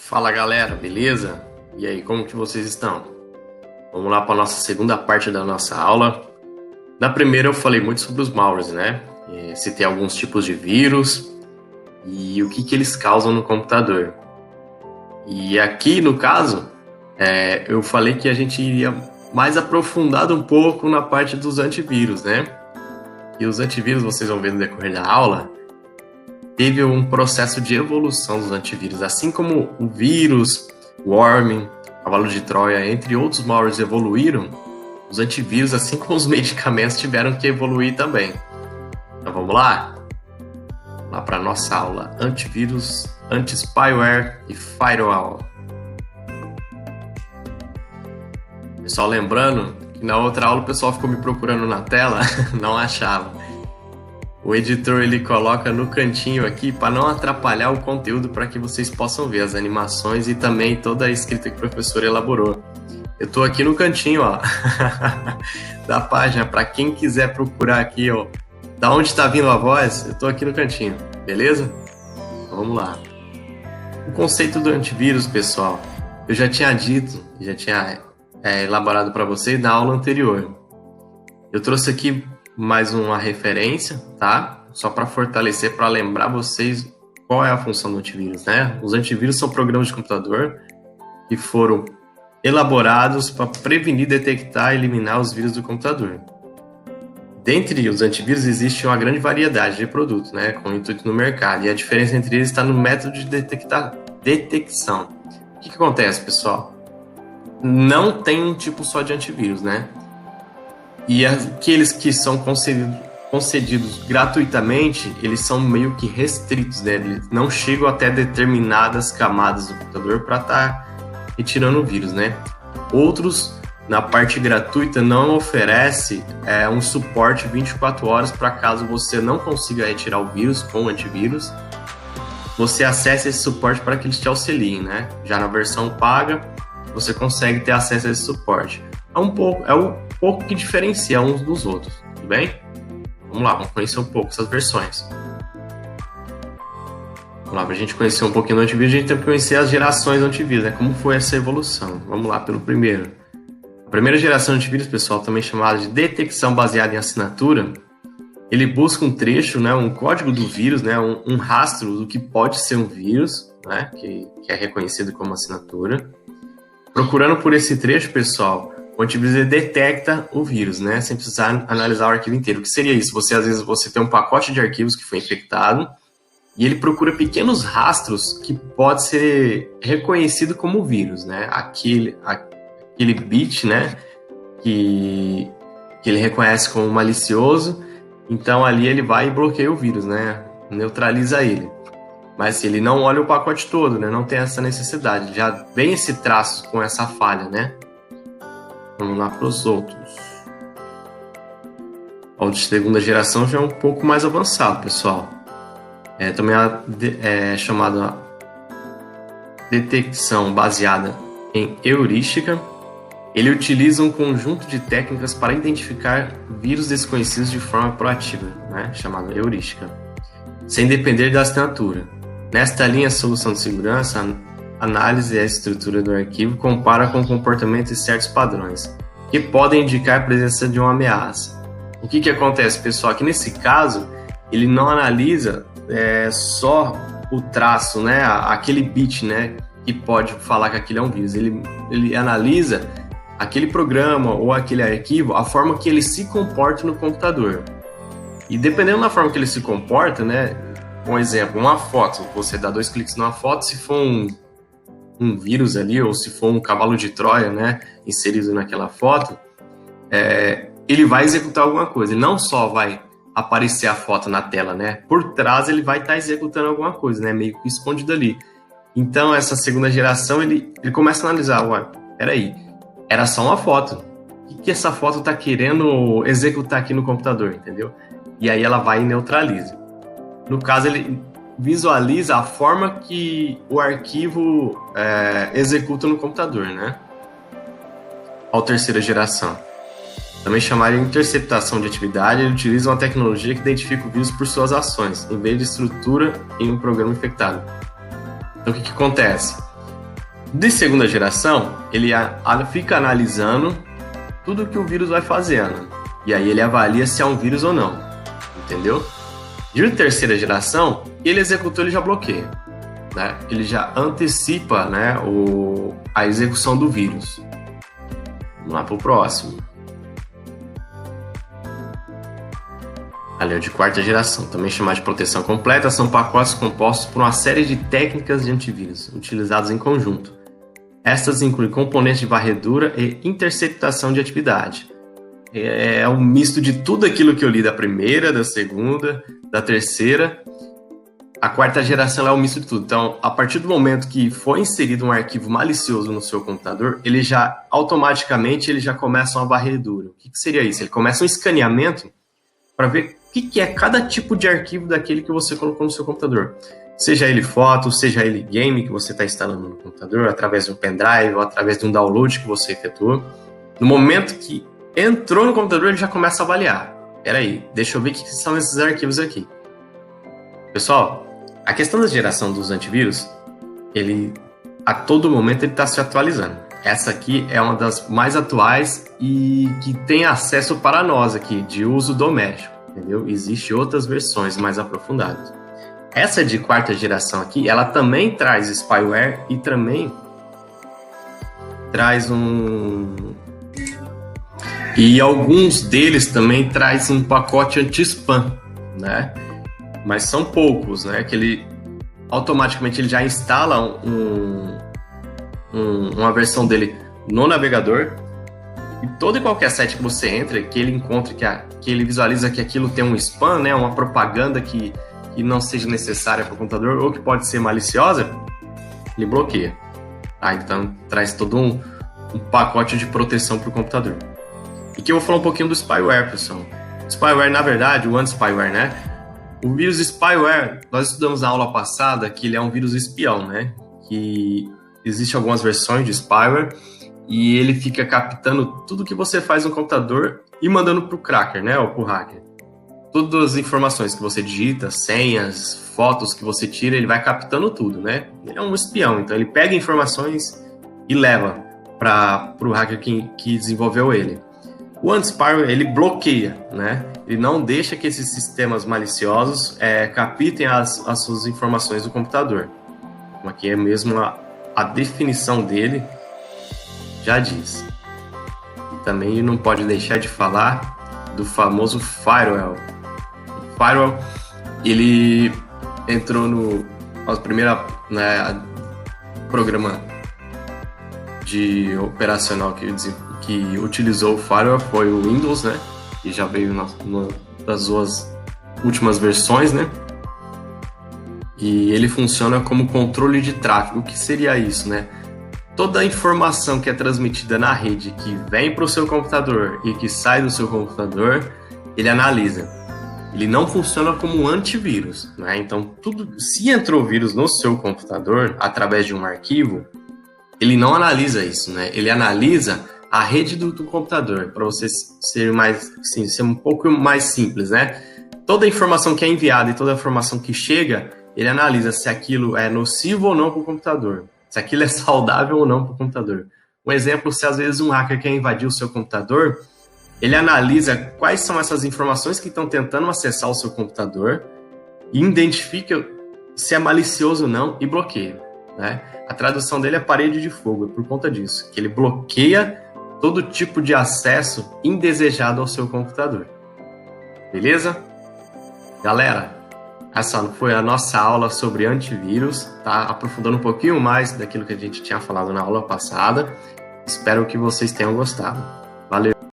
Fala galera, beleza? E aí, como que vocês estão? Vamos lá para a nossa segunda parte da nossa aula. Na primeira eu falei muito sobre os malwares, né? Citei alguns tipos de vírus e o que eles causam no computador. E aqui, no caso, eu falei que a gente iria mais aprofundado um pouco na parte dos antivírus, né? E os antivírus, vocês vão ver no decorrer da aula, teve um processo de evolução dos antivírus, assim como o vírus, o worm, cavalo de Troia, entre outros malwares evoluíram, os antivírus, assim como os medicamentos, tiveram que evoluir também. Então vamos lá? Vamos lá para a nossa aula antivírus, anti-spyware e firewall. Pessoal, lembrando que na outra aula o pessoal ficou me procurando na tela, não achava. O editor ele coloca no cantinho aqui para não atrapalhar o conteúdo, para que vocês possam ver as animações e também toda a escrita que o professor elaborou. Eu estou aqui no cantinho, ó, da página, para quem quiser procurar aqui, ó, da onde está vindo a voz, eu estou aqui no cantinho, beleza? Então, vamos lá. O conceito do antivírus, pessoal, eu já tinha dito, já tinha elaborado para vocês na aula anterior. Eu trouxe aqui mais uma referência, tá? Só para fortalecer, para lembrar vocês qual é a função do antivírus, né? Os antivírus são programas de computador que foram elaborados para prevenir, detectar e eliminar os vírus do computador. Dentre os antivírus existe uma grande variedade de produtos, né? Com intuito no mercado, e a diferença entre eles está no método de detecção. O que acontece, pessoal? Não tem um tipo só de antivírus, né? E aqueles que são concedidos gratuitamente, eles são meio que restritos, né? Eles não chegam até determinadas camadas do computador para estar retirando o vírus, né? Outros, na parte gratuita, não oferece um suporte 24 horas para caso você não consiga retirar o vírus com o antivírus. Você acessa esse suporte para que eles te auxiliem, né? Já na versão paga, você consegue ter acesso a esse suporte. É um pouco que diferencia uns dos outros, tudo bem? Vamos lá, vamos conhecer um pouco essas versões. Vamos lá, para a gente conhecer um pouquinho do antivírus, a gente tem que conhecer as gerações do antivírus, né? Como foi essa evolução. Vamos lá pelo primeiro. A primeira geração de antivírus, pessoal, também chamada de detecção baseada em assinatura, ele busca um trecho, né, um código do vírus, né, um rastro do que pode ser um vírus, né, que é reconhecido como assinatura. Procurando por esse trecho, pessoal, o antivírus ele detecta o vírus, né? Sem precisar analisar o arquivo inteiro. O que seria isso? Às vezes, você tem um pacote de arquivos que foi infectado e ele procura pequenos rastros que pode ser reconhecido como vírus, né? Aquele bit, né? Que ele reconhece como malicioso. Então, ali ele vai e bloqueia o vírus, né? Neutraliza ele. Mas ele não olha o pacote todo, né? Não tem essa necessidade. Já vem esse traço com essa falha, né? Vamos lá para os outros. O de segunda geração já é um pouco mais avançado, pessoal. Também é chamada detecção baseada em heurística. Ele utiliza um conjunto de técnicas para identificar vírus desconhecidos de forma proativa, né? Chamada heurística, sem depender da assinatura. Nesta linha, a solução de segurança análise a estrutura do arquivo, compara com o comportamento de certos padrões, que podem indicar a presença de uma ameaça. O que acontece, pessoal? Aqui nesse caso, ele não analisa só o traço, né? Aquele bit, né? Que pode falar que aquilo é um vírus. Ele analisa aquele programa ou aquele arquivo, a forma que ele se comporta no computador. E dependendo da forma que ele se comporta, né? Um exemplo, uma foto, você dá 2 cliques numa foto, se for um vírus ali, ou se for um cavalo de Troia, né, inserido naquela foto, ele vai executar alguma coisa. Ele não só vai aparecer a foto na tela, né, por trás ele vai estar executando alguma coisa, né, meio que escondido ali. Então, essa segunda geração, ele começa a analisar, ué, peraí, era só uma foto. O que essa foto está querendo executar aqui no computador, entendeu? E aí ela vai e neutraliza. No caso, ele visualiza a forma que o arquivo executa no computador, né? A terceira geração, também chamada de interceptação de atividade, ele utiliza uma tecnologia que identifica o vírus por suas ações, em vez de estrutura em um programa infectado. Então, o que acontece? De segunda geração, ele fica analisando tudo que o vírus vai fazendo. E aí ele avalia se é um vírus ou não. Entendeu? De terceira geração, ele executou, ele já bloqueia. Né? Ele já antecipa, né, a execução do vírus. Vamos lá para o próximo. Ali, de quarta geração, também chamado de proteção completa, são pacotes compostos por uma série de técnicas de antivírus, utilizadas em conjunto. Estas incluem componentes de varredura e interceptação de atividade. É um misto de tudo aquilo que eu li da primeira, da segunda, da terceira. A quarta geração é um misto de tudo. Então, a partir do momento que foi inserido um arquivo malicioso no seu computador, ele já, automaticamente, ele já começa uma varredura. O que seria isso? Ele começa um escaneamento para ver o que é cada tipo de arquivo daquele que você colocou no seu computador. Seja ele foto, seja ele game que você está instalando no computador, através de um pendrive ou através de um download que você efetuou. No momento que entrou no computador, ele já começa a avaliar. Peraí, deixa eu ver o que são esses arquivos aqui. Pessoal, a questão da geração dos antivírus, a todo momento ele está se atualizando. Essa aqui é uma das mais atuais e que tem acesso para nós aqui, de uso doméstico, entendeu? Existem outras versões mais aprofundadas. Essa de quarta geração aqui, ela também traz spyware e também traz E alguns deles também traz um pacote anti-spam, né? Mas são poucos, né? Que ele automaticamente ele já instala uma versão dele no navegador e todo e qualquer site que você entra, que ele encontre que ele visualiza que aquilo tem um spam, né? Uma propaganda que não seja necessária para o computador ou que pode ser maliciosa, ele bloqueia. Então traz todo um pacote de proteção para o computador. E que eu vou falar um pouquinho do spyware, pessoal. O spyware, na verdade, o anti-spyware, né? O vírus spyware, nós estudamos na aula passada que ele é um vírus espião, né? Que existem algumas versões de spyware e ele fica captando tudo que você faz no computador e mandando para o cracker, né? Ou para o hacker. Todas as informações que você digita, senhas, fotos que você tira, ele vai captando tudo, né? Ele é um espião, então ele pega informações e leva para o hacker que desenvolveu ele. O anti-spyware, ele bloqueia, né? Ele não deixa que esses sistemas maliciosos captem as suas informações do computador. Aqui é mesmo a definição dele já diz. E também não pode deixar de falar do famoso firewall. O firewall, ele entrou no primeiro programa de operacional que utilizou o firewall foi o Windows, né? Que já veio das suas últimas versões, né? E ele funciona como controle de tráfego. O que seria isso, né? Toda a informação que é transmitida na rede, que vem para o seu computador e que sai do seu computador, ele analisa. Ele não funciona como um antivírus, né? Então, se entrou vírus no seu computador através de um arquivo, ele não analisa isso, né? Ele analisa a rede do computador, para você ser um pouco mais simples, né? Toda a informação que é enviada e toda a informação que chega, ele analisa se aquilo é nocivo ou não para o computador, se aquilo é saudável ou não para o computador. Um exemplo, se às vezes um hacker quer invadir o seu computador, ele analisa quais são essas informações que estão tentando acessar o seu computador e identifica se é malicioso ou não e bloqueia, né? A tradução dele é parede de fogo, é por conta disso, que ele bloqueia todo tipo de acesso indesejado ao seu computador. Beleza? Galera, essa foi a nossa aula sobre antivírus, tá? Aprofundando um pouquinho mais daquilo que a gente tinha falado na aula passada. Espero que vocês tenham gostado.